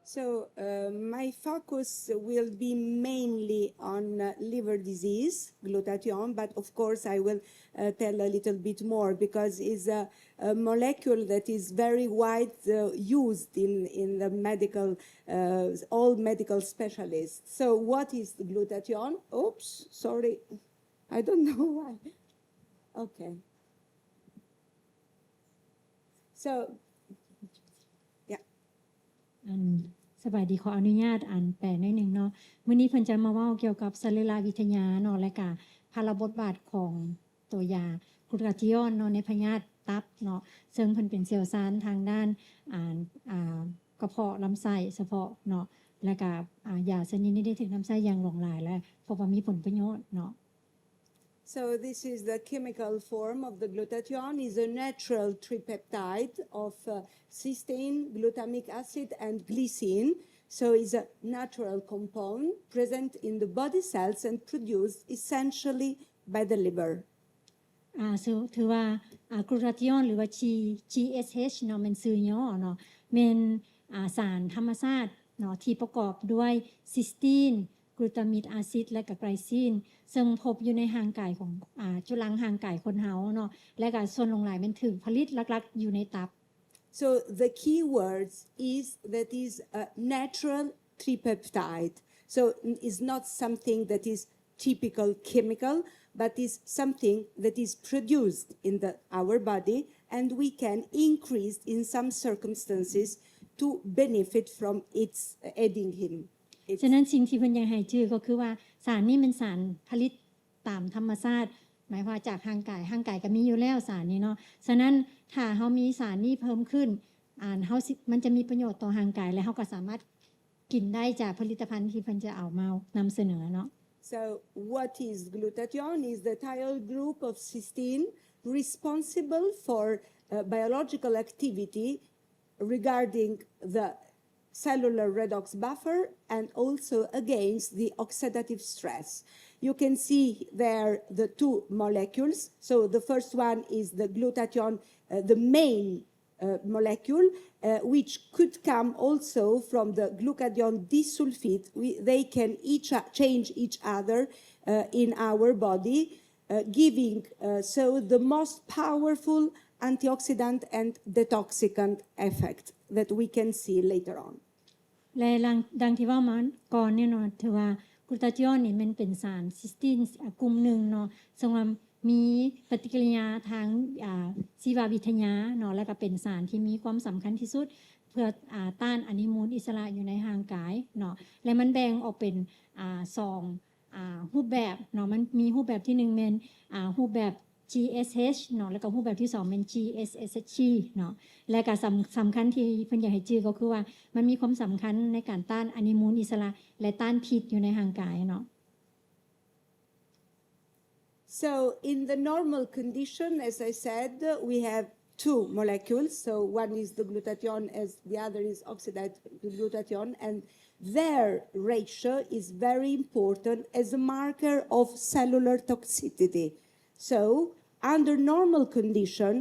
So my focus will be mainly on liver disease, glutathione, but of course I will tell a little bit more because it's a molecule that is very wide used in the medical, all medical specialists. So what is the glutathione? Oops, sorry, I don't know why. Okay. So สบายดีขออนุญาตอ่านแปลหน่อยหนึ่งเนาะมื้อนี้เพิ่นจะมาเว้าเกี่ยวกับเซลลูลาร์วิทยาเนาะและก็พาราบทบาทของตัวยากลูตาธิออนเนาะในพยาธิตับเนาะซึ่งเพิ่นเป็นเชี่ยวชาญทางด้านกระเพาะลำไส้เฉพาะเนาะและก็ยาชนิดนี้ได้ถูกนำใช้อย่างหลากหลายและเพราะว่ามีผลประโยชน์เนาะSo this is the chemical form of the glutathione. Is a natural tripeptide of cysteine, glutamic acid, and glycine. So it's a natural compound present in the body cells and produced essentially by the liver. ถือว่ากลูตาธิออนหรือว่า GSH เนาะเป็นชื่อย่อเนาะเป็นสารธรรมชาติเนาะที่ประกอบด้วยซิสตีนกลูตามิกแอซิดและก็ไกลซีนซึ่งพบอยู่ในร่างกายของจุลังร่างกายคนเฮาเนาะและก็ส่วนหลายมันถูกผลิตหลักๆอยู่ในตับ So the key words is that is a natural tripeptide. So it's not something that is typical chemical, but is something that is produced in our body, and we can increase in some circumstances to benefit from its aiding him. ฉะนั้นสิ่งที่เพิ่นอยากให้ชื่อก็คือว่าสารนี้เป็นสารผลิตตามธรรมชาติหมายว่าจากร่างกายก็มีอยู่แล้วสารนี้เนาะฉะนั้นถ้าเฮามีสารนี้เพิ่มขึ้นเฮามันจะมีประโยชน์ต่อร่างกายและเฮาก็สามารถกินได้จากผลิตภัณฑ์ที่เพิ่นจะเอามานำเสนอเนาะ So what is glutathione? Is the thiol group of cysteine responsible for biological activity regarding the cellular redox buffer and also against the oxidative stress. You can see there the two molecules. So the first one is the glutathione, the main molecule, which could come also from the glutathione disulfide. They can change each other in our body, giving so the most powerful antioxidant and detoxicant effect that we can see later on. และดังที่ว่ามาก่อนเนี่ยเนาะถือว่ากลูตาธิออนนี่มันเป็นสารซิสตีนกลุ่มหนึ่งเนาะซึ่งว่ามีปฏิกิริยาทางชีววิทยาเนาะและก็เป็นสารที่มีความสำคัญที่สุดเพื่อต้านอนุมูลอิสระอยู่ในร่างกายเนาะและมันแบ่งออกเป็น2รูปแบบเนาะมันมีรูปแบบที่1เป็นรูปแบบ GSH เนาะแล้วก็รูปแบบที่2เป็น GSH เนาะและก็สำคัญที่เพิ่นอยากให้ชื่อก็คือว่ามันมีความสำคัญในการต้านอนุมูลอิสระและต้านพิษอยู่ในร่างกายเนาะ So in the normal condition, as I said, we have two molecules. So one is the glutathione, as the other is oxidized glutathione, and their ratio is very important as a marker of cellular toxicity. So under normal condition,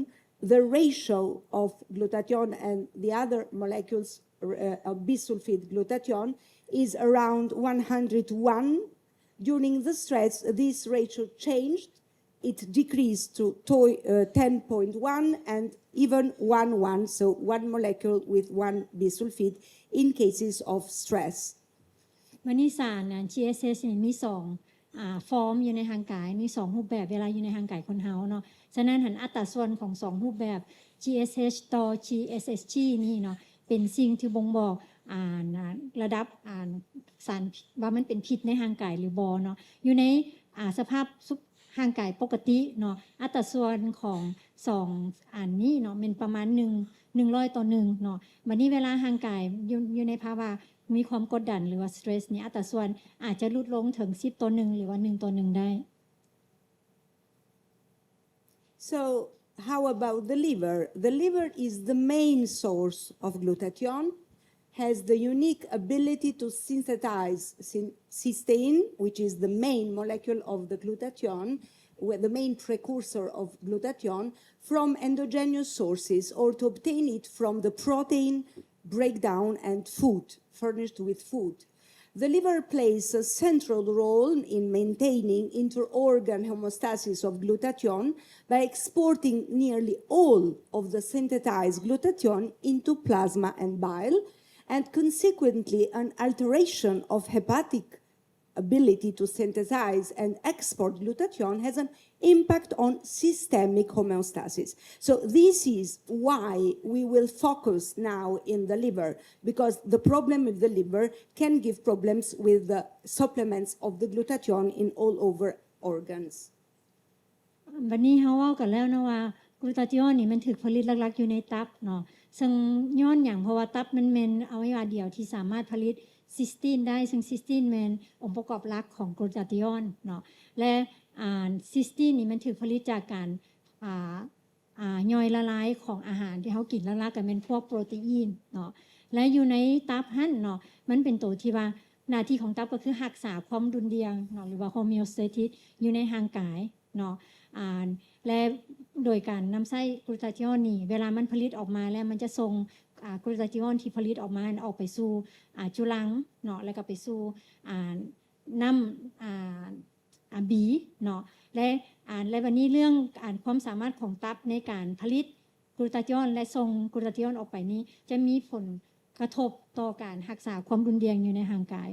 the ratio of glutathione and the other molecules of bisulfide glutathione is around 101. During the stress, this ratio changed. It decreased to 10.1 and even 1,1, so one molecule with one bisulfide in cases of stress. วันนี้สาร GSH มี2ฟอร์มอยู่ในร่างกายมี2รูปแบบเวลาอยู่ในร่างกายคนเฮาเนาะฉะนั้นหันอัตราส่วนของ2รูปแบบ GSH ต่อ GSH นี่เนาะเป็นสิ่งที่บ่งบอกระดับสารว่ามันเป็นพิษในร่างกายหรือบ่เนาะอยู่ในสภาพร่างกายปกติเนาะอัตราส่วนของ2อันนี้เนาะเป็นประมาณ100ต่อ1เนาะบัดนี้เวลาร่างกายอยู่ในภาวะมีความกดดันหรือว่าสเตรสนี่อัตราส่วนอาจจะลดลงถึง10ต่อ1หรือว่า1ต่อ1ได้ So how about the liver? The liver is the main source of glutathione, has the unique ability to synthesize cysteine, which is the main molecule of the glutathione, the main precursor of glutathione, from endogenous sources or to obtain it from the protein breakdown and food, furnished with food. The liver plays a central role in maintaining inter-organ homeostasis of glutathione by exporting nearly all of the synthesized glutathione into plasma and bile, and consequently an alteration of hepatic ability to synthesize and export glutathione has an impact on systemic homeostasis. So this is why we will focus now in the liver, because the problem with the liver can give problems with the supplements of the glutathione in all over organs. วันนี้เฮาเว้ากันแล้วนะว่ากลูตาธิโอนนี่มันถูกผลิตหลักๆอยู่ในตับเนาะซึ่งย้อนหยังเพราะว่าตับมันเป็นอวัยวะเดียวที่สามารถผลิตซิสตีนได้ซึ่งซิสตีนเป็นองค์ประกอบหลักของกลูตาธิโอนเนาะและซิสตีนนี่มันถูกผลิตจากการย่อยละลายของอาหารที่เฮากินหลักๆก็เป็นพวกโปรตีนเนาะและอยู่ในตับหั่นเนาะมันเป็นตัวที่ว่าหน้าที่ของตับก็คือรักษาความดุลเดียงเนาะหรือว่าโฮมิโอสเตติสอยู่ในร่างกายเนาะและโดยการนำไส้กลูตาธิโอนนี่เวลามันผลิตออกมาแล้วมันจะส่งกลูตาธิโอนที่ผลิตออกมาออกไปสู่จุลังเนาะแล้วก็ไปสู่น้ำบีเนาะและวันนี้เรื่องความสามารถของตับในการผลิตกลูตาธิโอนและส่งกลูตาธิโอนออกไปนี้จะมีผลกระทบต่อการรักษาความดุลเดียงอยู่ในร่างกาย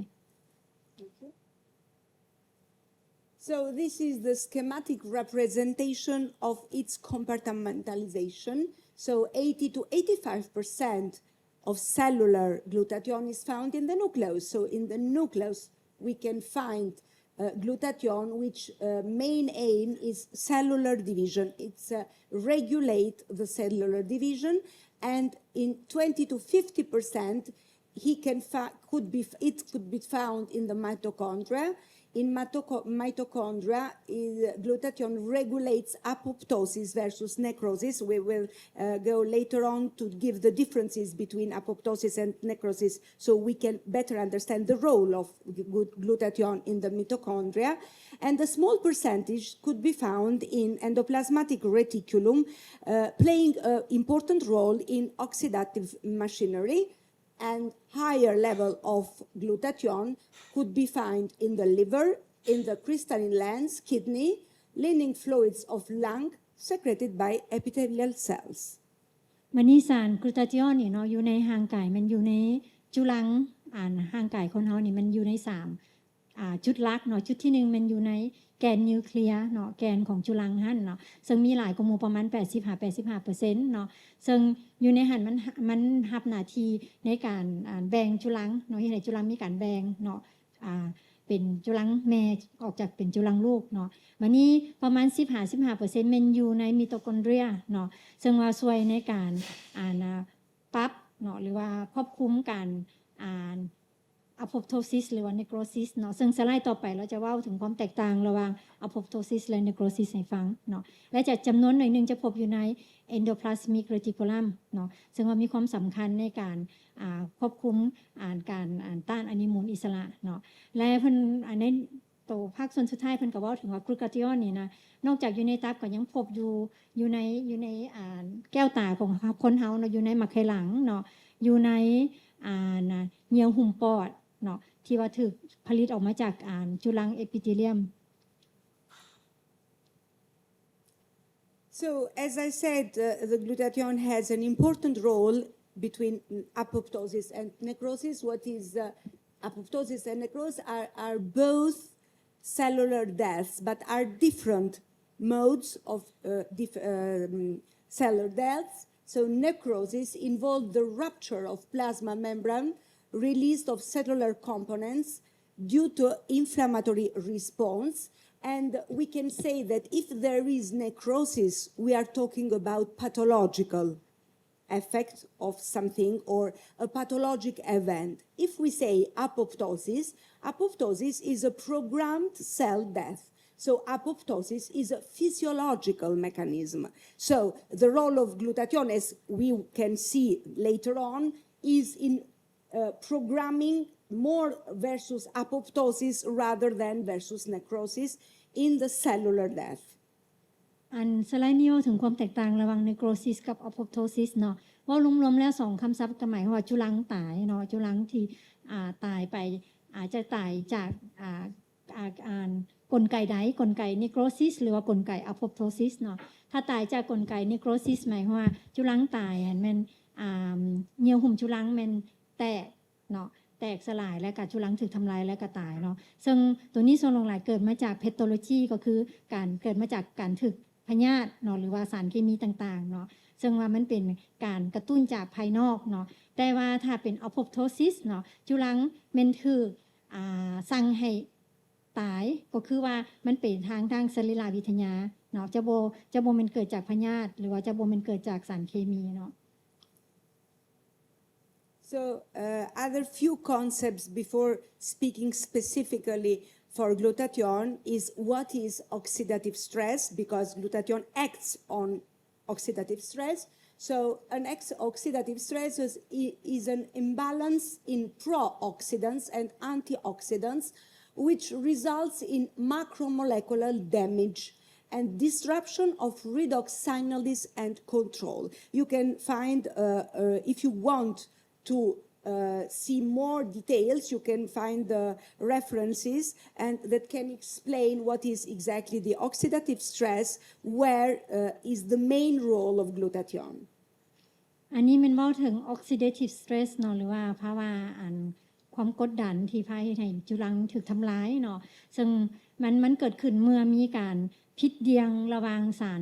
So this is the schematic representation of its compartmentalization. So 80 to 85% of cellular glutathione is found in the nucleus. So in the nucleus, we can find glutathione, which main aim is cellular division. It's regulate the cellular division, and in 20 to 50%, it could be found in the mitochondria. In mitochondria, glutathione regulates apoptosis versus necrosis. We will go later on to give the differences between apoptosis and necrosis so we can better understand the role of glutathione in the mitochondria. And a small percentage could be found in endoplasmatic reticulum, playing an important role in oxidative machinery. And higher level of glutathione could be found in the liver, in the crystalline glands, kidney, lining fluids of lung secreted by epithelial cells. มันนี่สารกลูตาธิโอนนี่เนาะอยู่ในร่างกายมันอยู่ในจุลังร่างกายคนเฮานี่มันอยู่ใน3จุดหลักเนาะจุดที่1มันอยู่ในแกนนิวเคลียร์เนาะแกนของจุลังหั่นเนาะซึ่งมีหลายกว่าหมู่ประมาณ 85% เนาะซึ่งอยู่ในหั่นมันรับหน้าที่ในการแบ่งจุลังเนาะให้จุลังมีการแบ่งเนาะเป็นจุลังแม่ออกจากเป็นจุลังลูกเนาะวันนี้ประมาณ 15% มันอยู่ในมิโตคอนเดรียเนาะซึ่งว่าช่วยในการปรับเนาะหรือว่าควบคุมการapoptosis หรือว่า necrosis เนาะซึ่งสไลด์ต่อไปเราจะเว้าถึงความแตกต่างระหว่าง apoptosis และ necrosis ให้ฟังเนาะและจะจำนวนหน่อยนึงจะพบอยู่ใน endoplasmic reticulum เนาะซึ่งว่ามีความสำคัญในการควบคุมการต้านอนุมูลอิสระเนาะและเพิ่นในตัวภาคส่วนสุดท้ายเพิ่นก็เว้าถึงว่ากลูตาธิโอนนี่นะนอกจากอยู่ในตับก็ยังพบอยู่ในแก้วตาของคนเฮาเนาะอยู่ในหมักไขหลังเนาะอยู่ในเหนียวหุ้มปอดเนาะที่ว่าถูกผลิตออกมาจากจุลังเอพิเทเลียม So as I said, the glutathione has an important role between apoptosis and necrosis. What is apoptosis and necrosis are both cellular deaths, but are different modes of cellular deaths. So necrosis involves the rupture of plasma membrane, release of cellular components due to inflammatory response. And we can say that if there is necrosis, we are talking about pathological effect of something or a pathologic event. If we say apoptosis is a programmed cell death. So apoptosis is a physiological mechanism. So the role of glutathione, as we can see later on, is in programming more versus apoptosis rather than versus necrosis in the cellular death. สไลด์นี้ถึงความแตกต่างระหว่าง necrosis กับ apoptosis เนาะ ว่ารวมๆแล้ว2คำศัพท์ก็หมายว่าจุลังตายเนาะจุลังที่ตายไปอาจจะตายจากกลไกใดกลไกนิโครซิสหรือว่ากลไกอะโพโพซิสเนาะถ้าตายจากกลไกนิโครซิสหมายว่าจุลังตายแม่นเหนียวหุ้มจุลังแม่นแตกเนาะแตกสลายและก็จุลังถูกทำลายและก็ตายเนาะซึ่งตัวนี้ส่วนหลายเกิดมาจากเพทโลจีก็คือการเกิดมาจากการถูกพยาธิเนาะหรือว่าสารเคมีต่างๆเนาะซึ่งว่ามันเป็นการกระตุ้นจากภายนอกเนาะแต่ว่าถ้าเป็นอะโพโพซิสเนาะจุลังแม่นถูกสั่งให้ตายก็คือว่ามันเป็นทางสรีรวิทยาเนาะจะบ่มันเกิดจากพยาธิหรือว่าจะบ่มันเกิดจากสารเคมีเนาะ So other few concepts before speaking specifically for glutathione is what is oxidative stress, because glutathione acts on oxidative stress. So an oxidative stress is an imbalance in pro-oxidants and antioxidants, which results in macromolecular damage and disruption of redox signals and control. You can find, if you want to see more details, you can find the references and that can explain what is exactly the oxidative stress, where is the main role of glutathione. อันนี้มันเว้าถึง oxidative stress เนาะหรือว่าภาวะความกดดันที่พาให้จุลังถูกทำลายเนาะซึ่งมันเกิดขึ้นเมื่อมีการผิดเดียงระหว่างสาร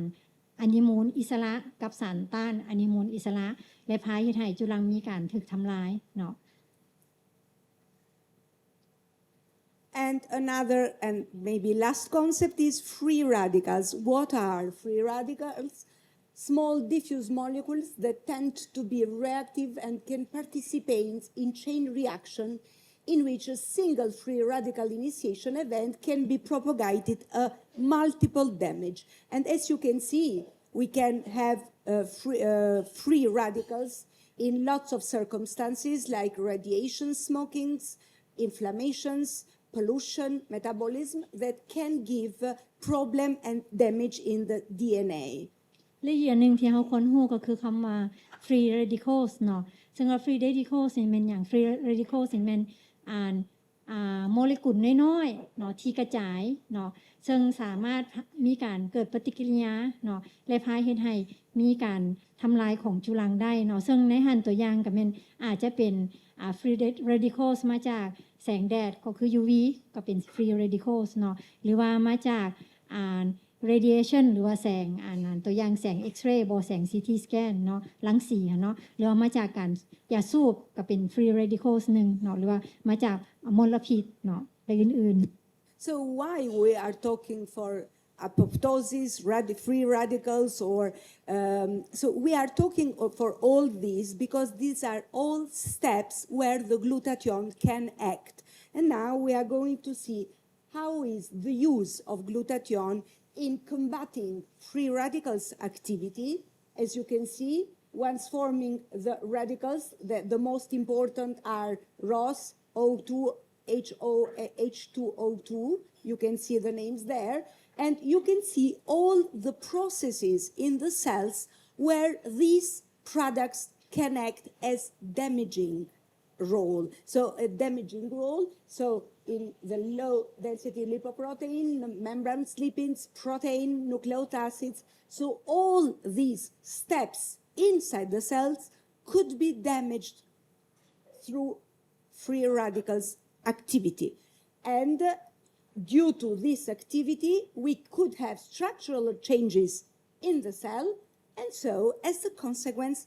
อะนิโมนอิสระกับสารต้านอะนิโมนอิสระและพาให้จุลังมีการถูกทำลายเนาะ And another and maybe last concept is free radicals. What are free radicals? Small diffuse molecules that tend to be reactive and can participate in chain reaction in which a single free radical initiation event can be propagated multiple damage. And as you can see, we can have free radicals in lots of circumstances like radiation, smokings, inflammations, pollution, metabolism that can give problem and damage in the DNA. และอีกอันนึงที่เฮาควรรู้ก็คือคำว่า free radicals เนาะซึ่งว่า free radicals นี่มันอย่าง free radicals นี่มันโมเลกุลน้อยๆเนาะที่กระจายเนาะซึ่งสามารถมีการเกิดปฏิกิริยาเนาะและพาเฮ็ดให้มีการทำลายของจุลังได้เนาะซึ่งในหันตัวอย่างก็แม่นอาจจะเป็นfree radicals มาจากแสงแดดก็คือ UV ก็เป็น free radicals เนาะหรือว่ามาจากradiation หรือว่าแสงตัวอย่างแสง X-ray บ่แสง CT scan เนาะรังสีเนาะหรือว่ามาจากการยาสูบก็เป็น free radicals นึงเนาะหรือว่ามาจากมลพิษเนาะและอื่นๆ So why we are talking for apoptosis, free radicals, or so we are talking for all these because these are all steps where the glutathione can act. And now we are going to see how is the use of glutathione in combating free radicals activity. As you can see, once forming the radicals, the most important are ROS, O2, H2O2. You can see the names there. And you can see all the processes in the cells where these products can act as damaging role. So a damaging role. So in the low density lipoprotein, membrane lipids, protein, nucleotides. So all these steps inside the cells could be damaged through free radicals activity. And due to this activity, we could have structural changes in the cell, and so, as a consequence,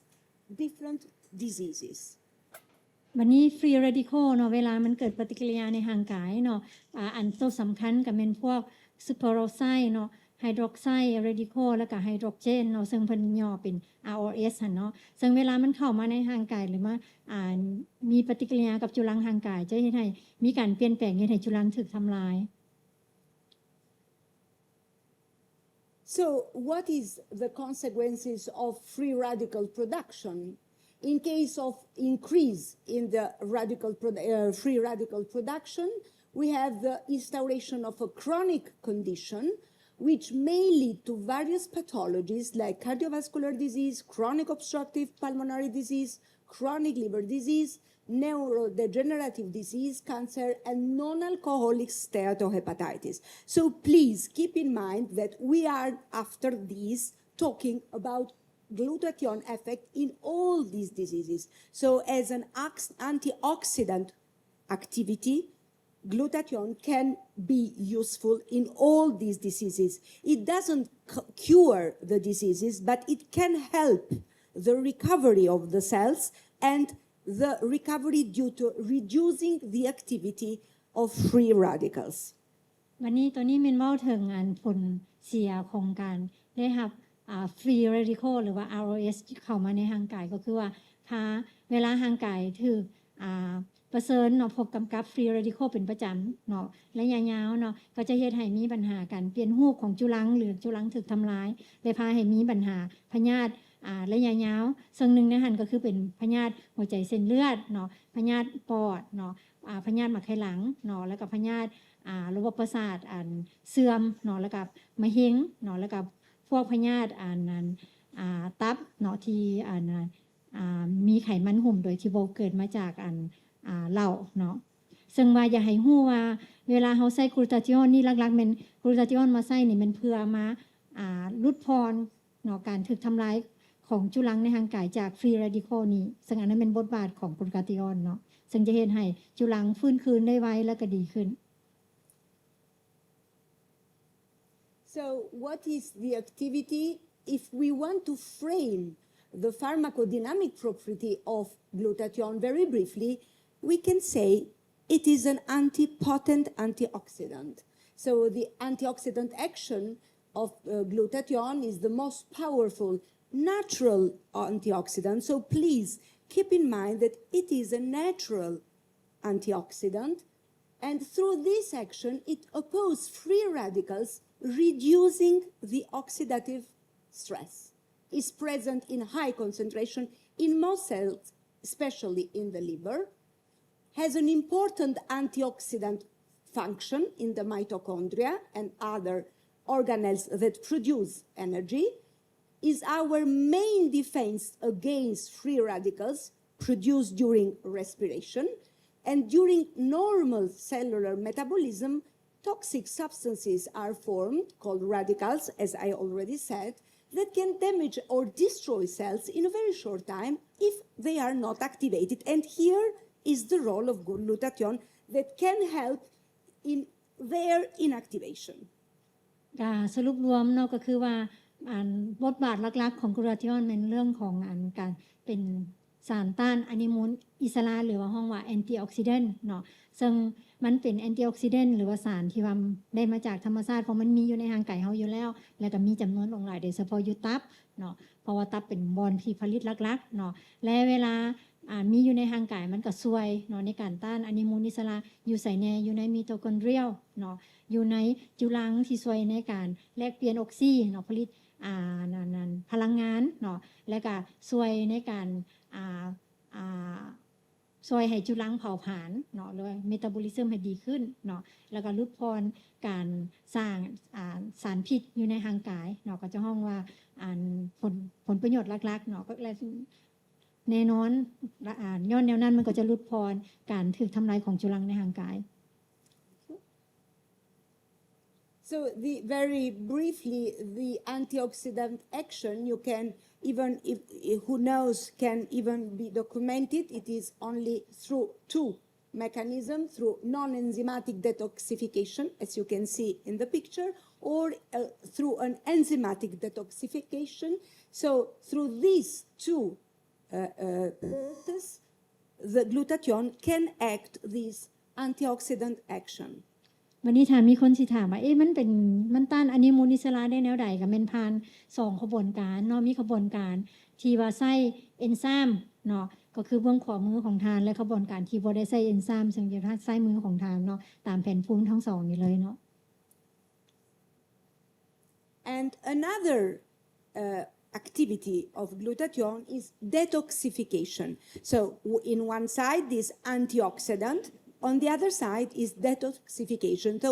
different diseases. วันนี้ free radical เนาะเวลามันเกิดปฏิกิริยาในร่างกายเนาะอันตัวสำคัญก็เป็นพวก superoxide เนาะ hydroxide radical แล้วก็ hydrogen เนาะซึ่งเพิ่นย่อเป็น ROS หั่นเนาะซึ่งเวลามันเข้ามาในร่างกายหรือว่ามีปฏิกิริยากับจุลังร่างกายจะเฮ็ดให้มีการเปลี่ยนแปลงเฮ็ดให้จุลังถูกทำลาย So what is the consequences of free radical production? In case of increase in the free radical production, we have the instauration of a chronic condition which may lead to various pathologies like cardiovascular disease, chronic obstructive pulmonary disease, chronic liver disease, neurodegenerative disease, cancer, and non-alcoholic steatohepatitis. So please keep in mind that we are, after this, talking about glutathione effect in all these diseases. So as an antioxidant activity, glutathione can be useful in all these diseases. It doesn't cure the diseases, but it can help the recovery of the cells and the recovery due to reducing the activity of free radicals. วันนี้ตัวนี้มินเว้าถึงอันผลเสียของการได้รับfree radical หรือว่า ROS เข้ามาในร่างกายก็คือว่าพาเวลาร่างกายถูกประเสริญเนาะพบกำกับ free radical เป็นประจำเนาะระยะยาวเนาะก็จะเฮ็ดให้มีปัญหาการเปลี่ยนรูปของจุลังหรือจุลังถูกทำลายและพาให้มีปัญหาพยาธิระยะยาวซึ่งหนึ่งในหันก็คือเป็นพยาธิหัวใจเส้นเลือดเนาะพยาธิปอดเนาะพยาธิหมักไขหลังเนาะแล้วก็พยาธิระบบประสาทเสื่อมเนาะแล้วก็มะเร็งเนาะแล้วก็พวกพยาธิตับเนาะที่มีไขมันหุ่มโดยที่บ่เกิดมาจากเหล้าเนาะซึ่งว่าอย่าให้ฮู้ว่าเวลาเฮาใช้กลูตาธิโอนนี่หลักๆเป็นกลูตาธิโอนมาใช้นี่มันเพื่อมาลดพรเนาะการถูกทำลายของจุลังในร่างกายจากฟรีเรดิคอลนี้ซึ่งอันนั้นเป็นบทบาทของกลูตาธิโอนเนาะซึ่งจะเฮ็ดให้จุลังฟื้นคืนได้ไวและก็ดีขึ้น So what is the activity if we want to frame the pharmacodynamic property of glutathione very briefly? We can say it is an potent antioxidant. So the antioxidant action of glutathione is the most powerful natural antioxidant. So please keep in mind that it is a natural antioxidant, and through this action it opposes free radicals, reducing the oxidative stress. Is present in high concentration in most cells, especially in the liver, has an important antioxidant function in the mitochondria and other organelles that produce energy, is our main defense against free radicals produced during respiration, and during normal cellular metabolism, toxic substances are formed, called radicals, as I already said, that can damage or destroy cells in a very short time if they are not activated. And here is the role of glutathione that can help in their inactivation. สรุปรวมเนาะก็คือว่าบทบาทหลักๆของกลูตาธิโอนเป็นเรื่องของการเป็นสารต้านอนุมูลอิสระหรือว่าห้องว่าแอนตี้ออกซิแดนต์เนาะซึ่งมันเป็นแอนตี้ออกซิแดนต์หรือว่าสารที่ว่าได้มาจากธรรมชาติของมันมีอยู่ในร่างกายเฮาอยู่แล้วแล้วก็มีจำนวนหลายโดยเฉพาะอยู่ตับเนาะเพราะว่าตับเป็นบ่อนที่ผลิตหลักๆเนาะและเวลามีอยู่ในร่างกายมันก็ช่วยเนาะในการต้านอนุมูลอิสระอยู่ไสแน่อยู่ในมิโตคอนเดรียลเนาะอยู่ในจุลังที่ช่วยในการแลกเปลี่ยนออกซิเนาะผลิตพลังงานเนาะและก็ช่วยในการช่วยให้จุลังเผาผลาญเนาะหรือว่าเมตาบอลิซึมให้ดีขึ้นเนาะแล้วก็ลดพรการสร้างสารพิษอยู่ในร่างกายเนาะก็จะห้องว่าผลประโยชน์หลักๆเนาะก็แน่นอนย้อนแนวนั้นมันก็จะลดพรการถูกทำลายของจุลังในร่างกาย So very briefly, the antioxidant action you can even, who knows, can even be documented. It is only through two mechanisms, through non-enzymatic detoxification, as you can see in the picture, or through an enzymatic detoxification. So through these two processes, the glutathione can act this antioxidant action. วันนี้ถามมีคนสิถามว่ามันต้านอนุมูลอิสระได้แนวใดก็แม่นผ่าน2ขบวนการเนาะมีขบวนการที่ว่าใช้เอนไซม์เนาะก็คือเบื้องขวามือของทานและขบวนการที่บ่ได้ใช้เอนไซม์ซึ่งอยู่ทางซ้ายมือของทานเนาะตามแผนภูมิทั้ง2นี่เลยเนาะ And another activity of glutathione is detoxification. So in one side, this antioxidant On the other side is detoxification. So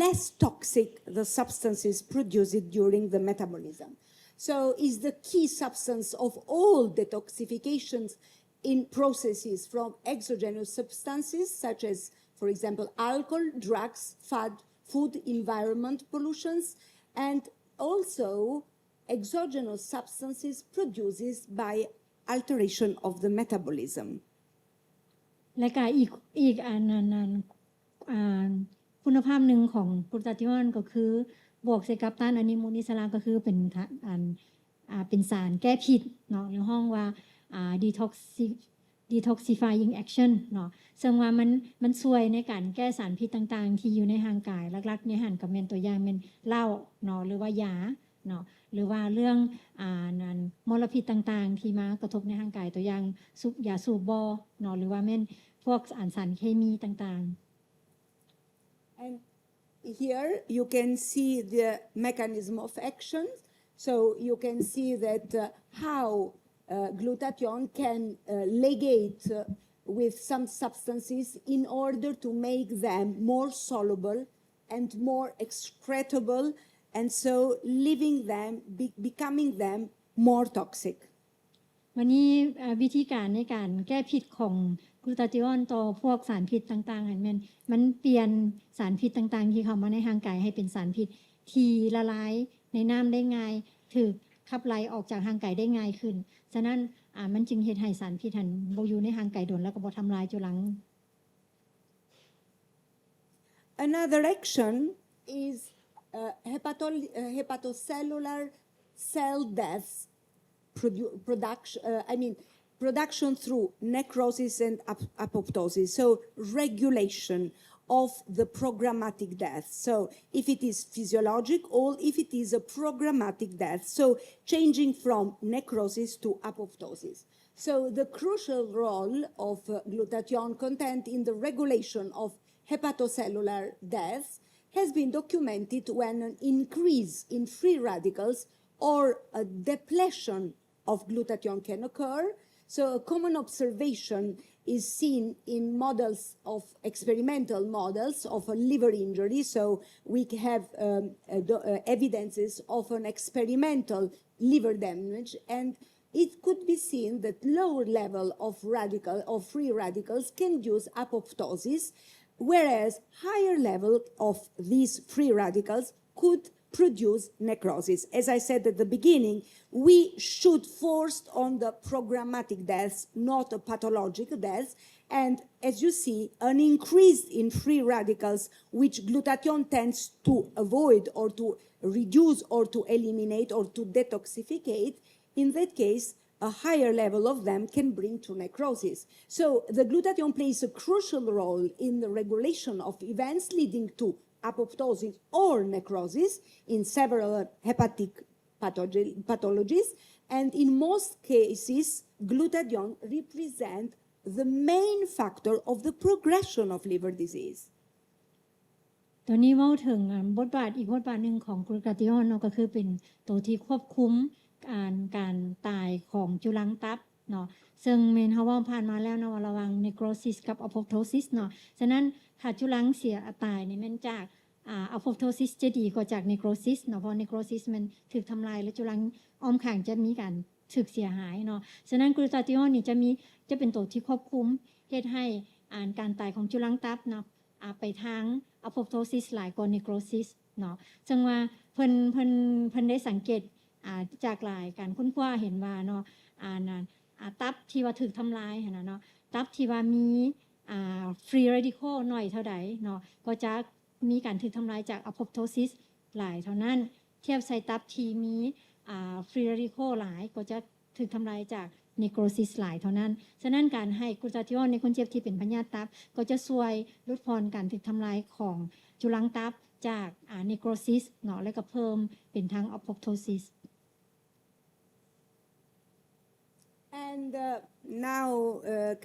less toxic the substances produced during the metabolism. So is the key substance of all detoxifications in processes from exogenous substances such as, for example, alcohol, drugs, food, environment pollutions, and also exogenous substances produced by alteration of the metabolism. และก็อีกอันนั้นคุณภาพหนึ่งของกลูตาธิออนก็คือบวกใส่กับต้านอะนิโมนิสลาก็คือเป็นสารแก้พิษเนาะหรือห้องว่าdetoxifying action เนาะซึ่งว่ามันช่วยในการแก้สารพิษต่างๆที่อยู่ในร่างกายหลักๆเนี่ยหันกับแม่นตัวอย่างแม่นเหล้าเนาะหรือว่ายาเนาะหรือว่าเรื่องนั้นมลพิษต่างๆที่มากระทบในร่างกายตัวอย่างยาสูบบ่เนาะหรือว่าแม่นพวกสารเคมีต่างๆ And here you can see the mechanism of action. So you can see that how glutathione can ligate with some substances in order to make them more soluble and more excretable, and so becoming them more toxic. วันนี้วิธีการในการแก้พิษของกลูตาธิออนต่อพวกสารพิษต่างๆมันเปลี่ยนสารพิษต่างๆที่เข้ามาในร่างกายให้เป็นสารพิษที่ละลายในน้ำได้ง่ายถูกขับไล่ออกจากร่างกายได้ง่ายขึ้นฉะนั้นมันจึงเฮ็ดให้สารพิษบ่อยู่ในร่างกายโดนแล้วก็บ่ทำลายจุลัง Another action is hepatocellular cell death production through necrosis and apoptosis, so regulation of the programmatic death. So if it is physiologic or if it is a programmatic death, so changing from necrosis to apoptosis. So the crucial role of glutathione content in the regulation of hepatocellular death has been documented when an increase in free radicals or a depletion of glutathione can occur. So a common observation is seen in experimental models of a liver injury. So we have evidences of an experimental liver damage, and it could be seen that lower level of free radicals can induce apoptosis, whereas higher level of these free radicals could produce necrosis. As I said at the beginning, we should force on the programmatic deaths, not a pathologic death. And as you see, an increase in free radicals, which glutathione tends to avoid or to reduce or to eliminate or to detoxificate, in that case, a higher level of them can bring to necrosis. So the glutathione plays a crucial role in the regulation of events leading to apoptosis or necrosis in several hepatic pathologies, and in most cases, glutathione represents the main factor of the progression of liver disease. ตัวนี้เว้าถึงบทบาทอีกบทบาทหนึ่งของกลูตาธิออนเนาะก็คือเป็นตัวที่ควบคุมการตายของจุลังตับเนาะซึ่งเมนเฮาเว้าผ่านมาแล้วเนาะระหว่าง necrosis กับ apoptosis เนาะฉะนั้นถ้าจุลังเสียตายนี่มันจากapoptosis จะดีกว่าจาก necrosis เนาะเพราะ necrosis มันถูกทำลายและจุลังอ้อมข้างจะมีการถูกเสียหายเนาะฉะนั้นกลูตาธิออนนี่จะเป็นตัวที่ควบคุมเฮ็ดให้การตายของจุลังตับเนาะไปทาง apoptosis หลายกว่า necrosis เนาะซึ่งว่าเพิ่นได้สังเกตจากหลายการค้นคว้าเห็นว่าเนาะตับที่ว่าถูกทำลายหั่นน่ะเนาะตับที่ว่ามีfree radical น้อยเท่าใดเนาะก็จะมีการถูกทำลายจาก apoptosis หลายเท่านั้นเทียบใส่ตับที่มีfree radical หลายก็จะถูกทำลายจาก necrosis หลายเท่านั้นฉะนั้นการให้กลูตาธิออนในคนเจ็บที่เป็นพยาธิตับก็จะช่วยลดพรการถูกทำลายของจุลังตับจากnecrosis เนาะแล้วก็เพิ่มเป็นทาง apoptosis. And now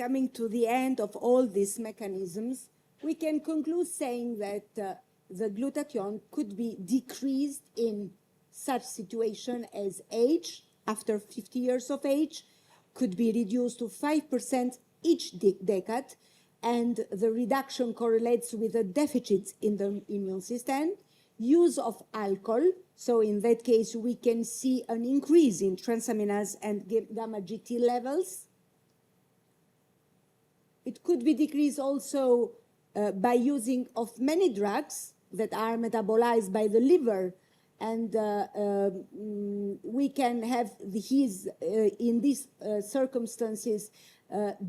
coming to the end of all these mechanisms, we can conclude saying that the glutathione could be decreased in such situation as age, after 50 years of age, could be reduced to 5% each decade, and the reduction correlates with a deficit in the immune system. Use of alcohol, so in that case we can see an increase in transaminase and gamma GT levels. It could be decreased also by using of many drugs that are metabolized by the liver, and we can have in these circumstances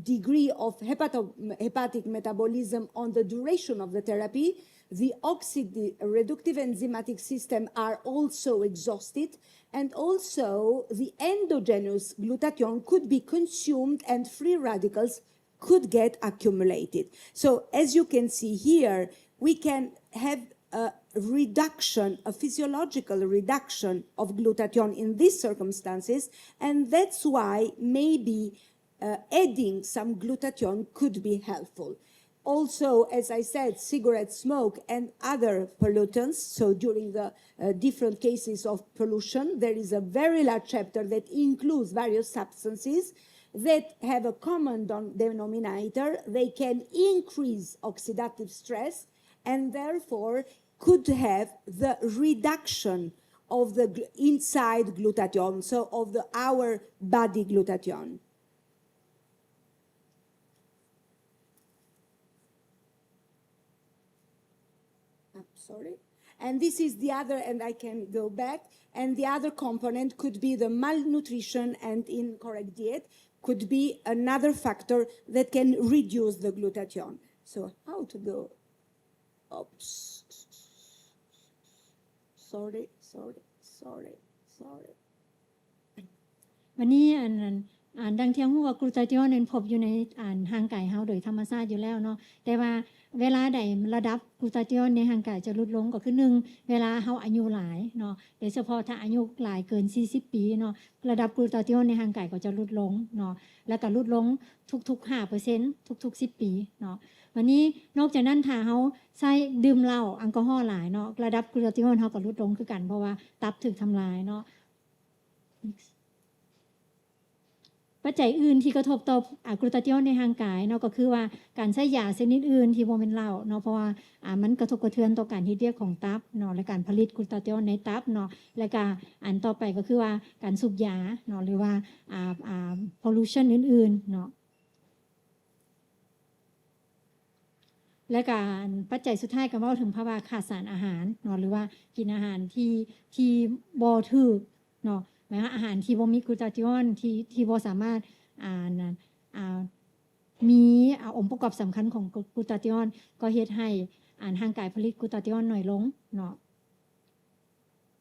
degree of hepatic metabolism on the duration of the therapy. The oxidative enzymatic system are also exhausted, and also the endogenous glutathione could be consumed and free radicals could get accumulated. So as you can see here, we can have a reduction, a physiological reduction of glutathione in these circumstances, and that's why maybe adding some glutathione could be helpful. Also, as I said, cigarette smoke and other pollutants. So during the different cases of pollution, there is a very large chapter that includes various substances that have a common denominator. They can increase oxidative stress and therefore could have the reduction of the inside glutathione, so of our body glutathione. Sorry. And this is the other, and I can go back, and the other component could be the malnutrition and incorrect diet, could be another factor that can reduce the glutathione. So how to go? Oops. Sorry. วันนี้ดังที่รู้ว่ากลูตาธิโอนพบอยู่ในร่างกายเฮาโดยธรรมชาติอยู่แล้วเนาะแต่ว่าเวลาใดระดับกลูตาธิโอนในร่างกายจะลดลงก็คือ1เวลาเฮาอายุหลายเนาะโดยเฉพาะถ้าอายุหลายเกิน40ปีเนาะระดับกลูตาธิโอนในร่างกายก็จะลดลงเนาะแล้วก็ลดลงทุกๆ 5% ทุกๆ10ปีเนาะวันนี้นอกจากนั้นถ้าเฮาใช้ดื่มเหล้าแอลกอฮอล์หลายเนาะระดับกลูตาธิโอนเฮาก็ลดลงคือกันเพราะว่าตับถูกทำลายเนาะปัจจัยอื่นที่กระทบต่อกลูตาธิโอนในร่างกายเนาะก็คือว่าการใช้ยาชนิดอื่นที่บ่แม่นเหล้าเนาะเพราะว่ามันกระทบกระเทือนต่อการเฮ็ดเวียกของตับเนาะและการผลิตกลูตาธิโอนในตับเนาะและก็อันต่อไปก็คือว่าการสูบยาเนาะหรือว่าpollution อื่นๆเนาะและการปัจจัยสุดท้ายก็เว้าถึงภาวะขาดสารอาหารเนาะหรือว่ากินอาหารที่บ่ถูกเนาะหมายว่าอาหารที่บ่มีกลูตาธิโอนที่บ่สามารถมีองค์ประกอบสำคัญของกลูตาธิโอนก็เฮ็ดให้ร่างกายผลิตกลูตาธิโอนน้อยลงเนาะ